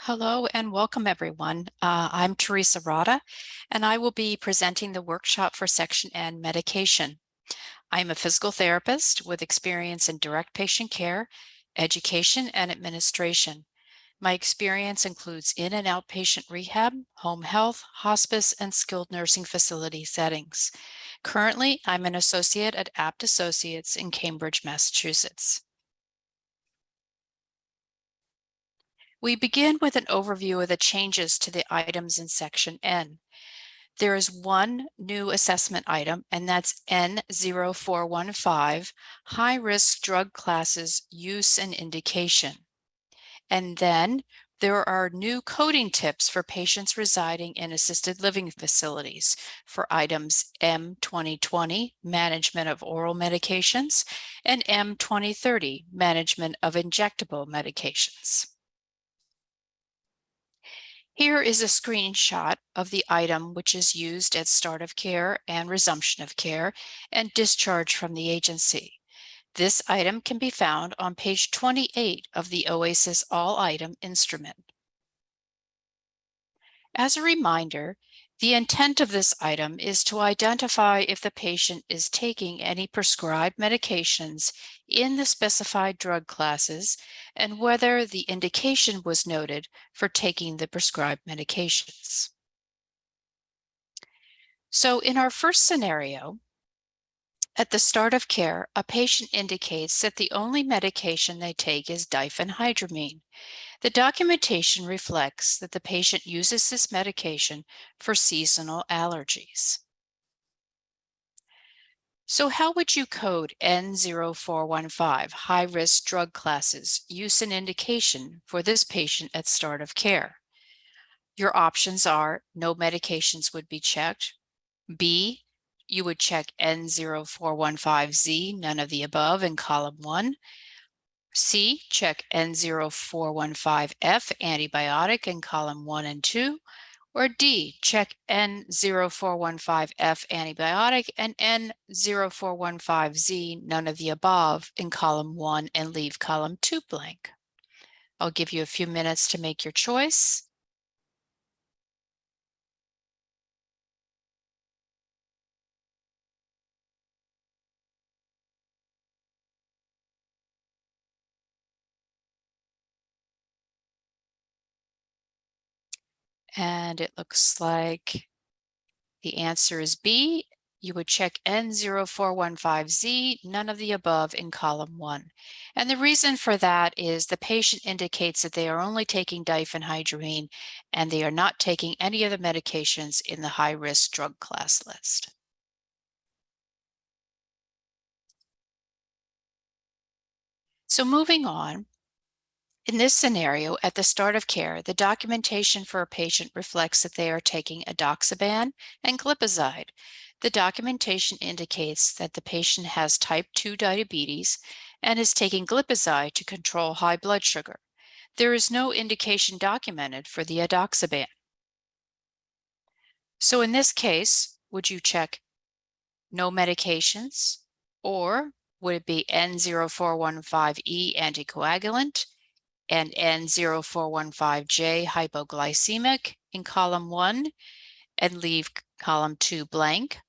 Hello and welcome everyone. I'm Teresa Rada and I will be presenting the workshop for Section N medication. I'm a physical therapist with experience in direct patient care, education, and administration. My experience includes in and outpatient rehab, home health, hospice, and skilled nursing facility settings. Currently, I'm an associate at Apt Associates in Cambridge, Massachusetts. We begin with an overview of the changes to the items in Section N. There is one new assessment item, and that's N0415, high-risk drug classes, use and indication. And then there are new coding tips for patients residing in assisted living facilities for items M2020, management of oral medications, and M2030, management of injectable medications. Here is a screenshot of the item which is used at start of care and resumption of care and discharge from the agency. This item can be found on page 28 of the OASIS All Item instrument. As a reminder, the intent of this item is to identify if the patient is taking any prescribed medications in the specified drug classes and whether the indication was noted for taking the prescribed medications. So in our first scenario, at the start of care, a patient indicates that the only medication they take is diphenhydramine. The documentation reflects that the patient uses this medication for seasonal allergies. So how would you code N0415, high-risk drug classes, use and indication for this patient at start of care? Your options are no medications would be checked. B, you would check N0415Z, none of the above in column 1. C, check N0415F, antibiotic in column 1 and 2. Or D, check N0415F, antibiotic, and N0415Z, none of the above in column 1 and leave column 2 blank. I'll give you a few minutes to make your choice. And it looks like the answer is B. You would check N0415Z, none of the above in column 1. And the reason for that is the patient indicates that they are only taking diphenhydramine and they are not taking any of the medications in the high-risk drug class list. So moving on, in this scenario, at the start of care, the documentation for a patient reflects that they are taking edoxaban and glipizide. The documentation indicates that the patient has type 2 diabetes and is taking glipizide to control high blood sugar. There is no indication documented for the edoxaban. So in this case, would you check no medications, or would it be N0415E, anticoagulant, and N0415J, hypoglycemic in column 1 and leave column 2 blank?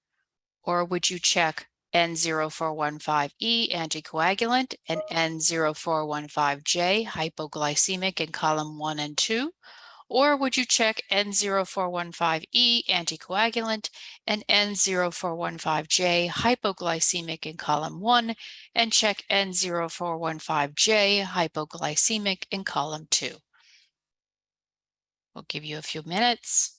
Or would you check N0415E, anticoagulant, and N0415J, hypoglycemic in column 1 and 2? Or would you check N0415E, anticoagulant, and N0415J, hypoglycemic in column 1, and check N0415J, hypoglycemic in column 2? We'll give you a few minutes.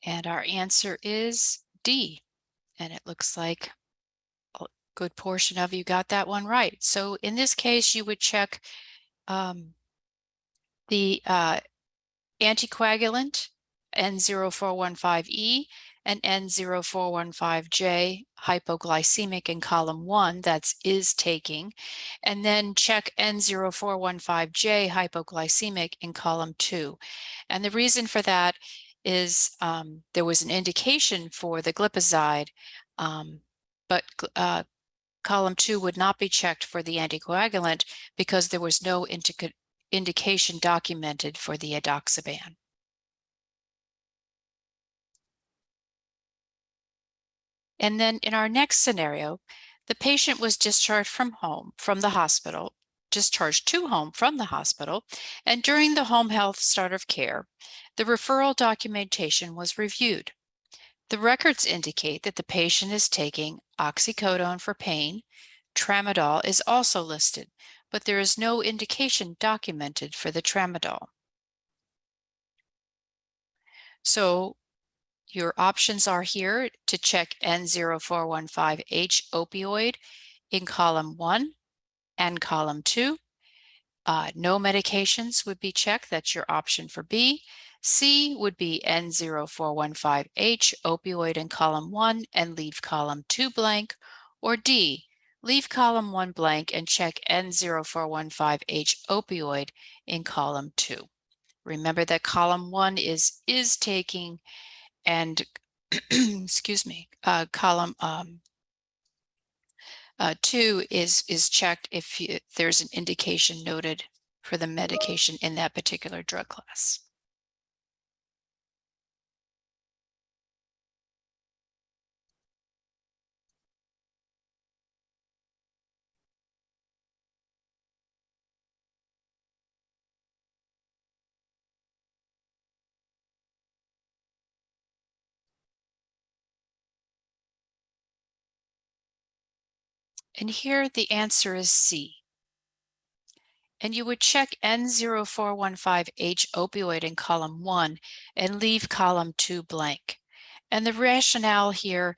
And our answer is D. And it looks like a good portion of you got that one right. So in this case, you would check the anticoagulant N0415E and N0415J hypoglycemic in column 1, that's is taking, and then check N0415J hypoglycemic in column 2. And the reason for that is there was an indication for the glipizide, but column 2 would not be checked for the anticoagulant because there was no indication documented for the edoxaban. And then in our next scenario, the patient was discharged from the hospital, and during the home health start of care, the referral documentation was reviewed. The records indicate that the patient is taking oxycodone for pain. Tramadol is also listed, but there is no indication documented for the tramadol. So your options are here to check N0415H opioid in column 1 and column 2. No medications would be checked. That's your option for B. C would be N0415H opioid in column 1 and leave column 2 blank. Or D, leave column 1 blank and check N0415H opioid in column 2. Remember that column 1 is taking, and excuse me, column 2 is checked if there's an indication noted for the medication in that particular drug class. And here the answer is C. And you would check N0415H opioid in column 1 and leave column 2 blank. And the rationale here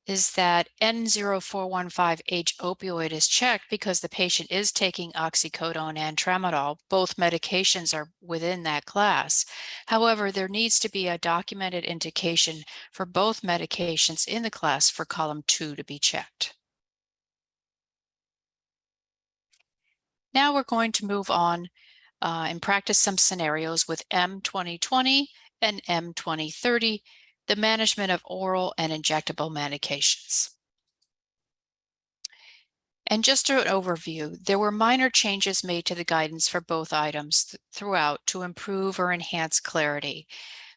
is that N0415H opioid is checked because the patient is taking oxycodone and tramadol. Both medications are within that class. However, there needs to be a documented indication for both medications in the class for column 2 to be checked. Now we're going to move on and practice some scenarios with M2020 and M2030, the management of oral and injectable medications. And just an overview, there were minor changes made to the guidance for both items throughout to improve or enhance clarity.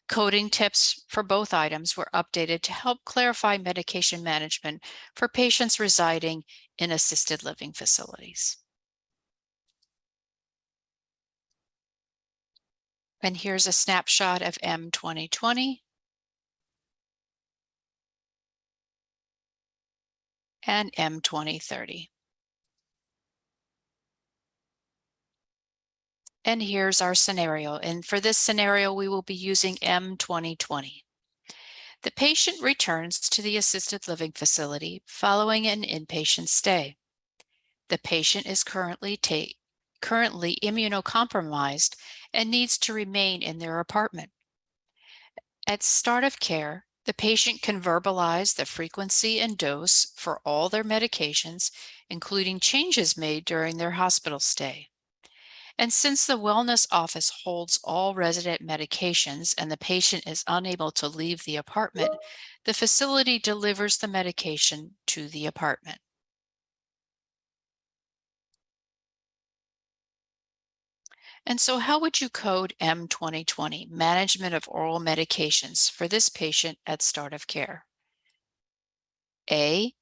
Coding tips for both items were updated to help clarify medication management for patients residing in assisted living facilities. And here's a snapshot of M2020 and M2030. And here's our scenario. And for this scenario, we will be using M2020. The patient returns to the assisted living facility following an inpatient stay. The patient is currently immunocompromised and needs to remain in their apartment. At start of care, the patient can verbalize the frequency and dose for all their medications, including changes made during their hospital stay. And since the wellness office holds all resident medications and the patient is unable to leave the apartment, the facility delivers the medication to the apartment. And so how would you code M2020, management of oral medications, for this patient at start of care? A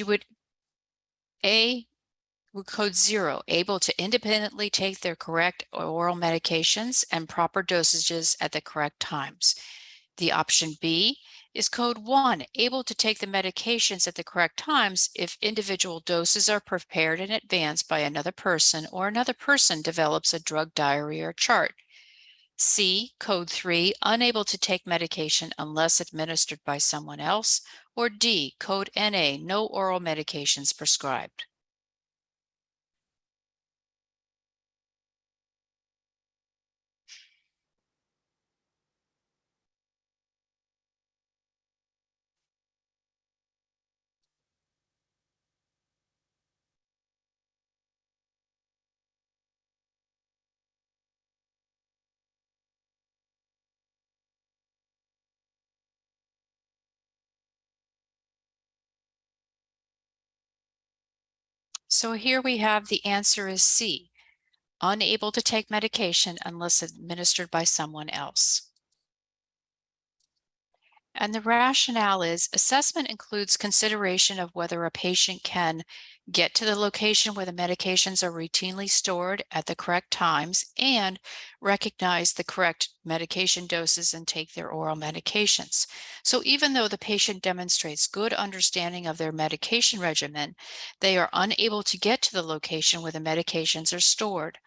would code 0, able to independently take their correct oral medications and proper dosages at the correct times. The option B is code 1, able to take the medications at the correct times if individual doses are prepared in advance by another person or another person develops a drug diary or chart. C, code 3, unable to take medication unless administered by someone else. Or D, code NA, no oral medications prescribed. So here we have the answer is C, unable to take medication unless administered by someone else. And the rationale is assessment includes consideration of whether a patient can get to the location where the medications are routinely stored at the correct times and recognize the correct medication doses and take their oral medications. So even though the patient demonstrates good understanding of their medication regimen, they are unable to get to the location where the medications are stored.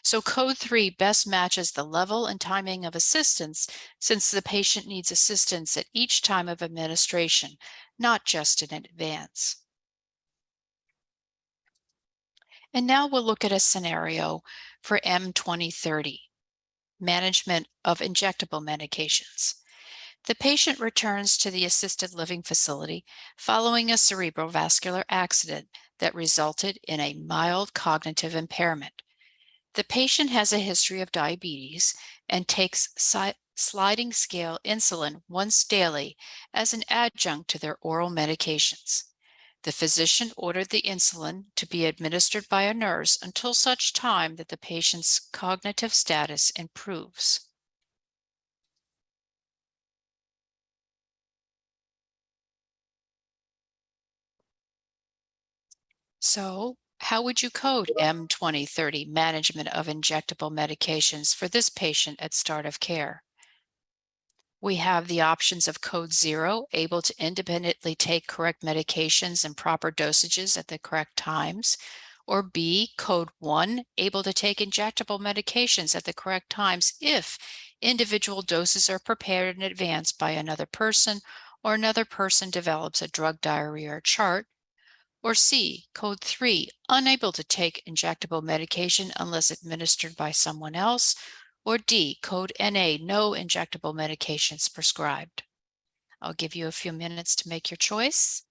So code 3 best matches the level and timing of assistance since the patient needs assistance at each time of administration, not just in advance. And now we'll look at a scenario for M2030, management of injectable medications. The patient returns to the assisted living facility following a cerebrovascular accident that resulted in a mild cognitive impairment. The patient has a history of diabetes and takes sliding scale insulin once daily as an adjunct to their oral medications. The physician ordered the insulin to be administered by a nurse until such time that the patient's cognitive status improves. So, how would you code M2030 management of injectable medications for this patient at start of care? We have the options of code 0, able to independently take correct medications and proper dosages at the correct times, or B, code 1, able to take injectable medications at the correct times if individual doses are prepared in advance by another person or another person develops a drug diary or chart, or C, code 3, unable to take injectable medication unless administered by someone else, or D, code NA, no injectable medications prescribed. I'll give you a few minutes to make your choice.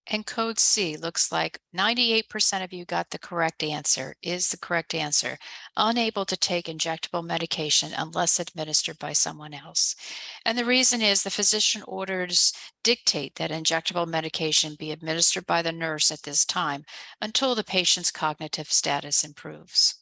And code C looks like 98% of you got the correct answer, is the correct answer. Unable to take injectable medication unless administered by someone else. And the reason is the physician orders dictate that injectable medication be administered by the nurse at this time until the patient's cognitive status improves.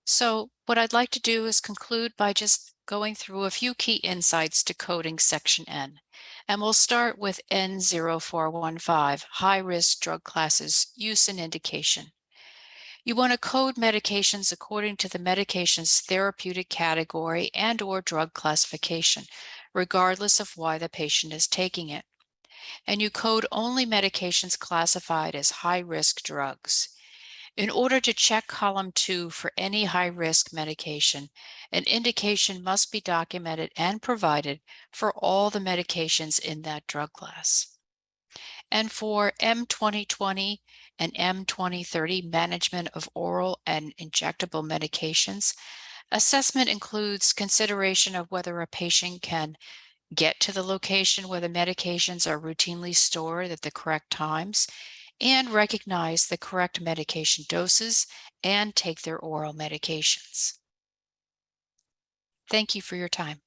So what I'd like to do is conclude by just going through a few key insights to coding section N. And we'll start with N0415, high-risk drug classes, use and indication. You want to code medications according to the medication's therapeutic category and/or drug classification, regardless of why the patient is taking it. And you code only medications classified as high-risk drugs. In order to check column 2 for any high-risk medication, an indication must be documented and provided for all the medications in that drug class. And for M2020 and M2030 management of oral and injectable medications, assessment includes consideration of whether a patient can get to the location where the medications are routinely stored at the correct times, and recognize the correct medication doses and take their oral medications. Thank you for your time.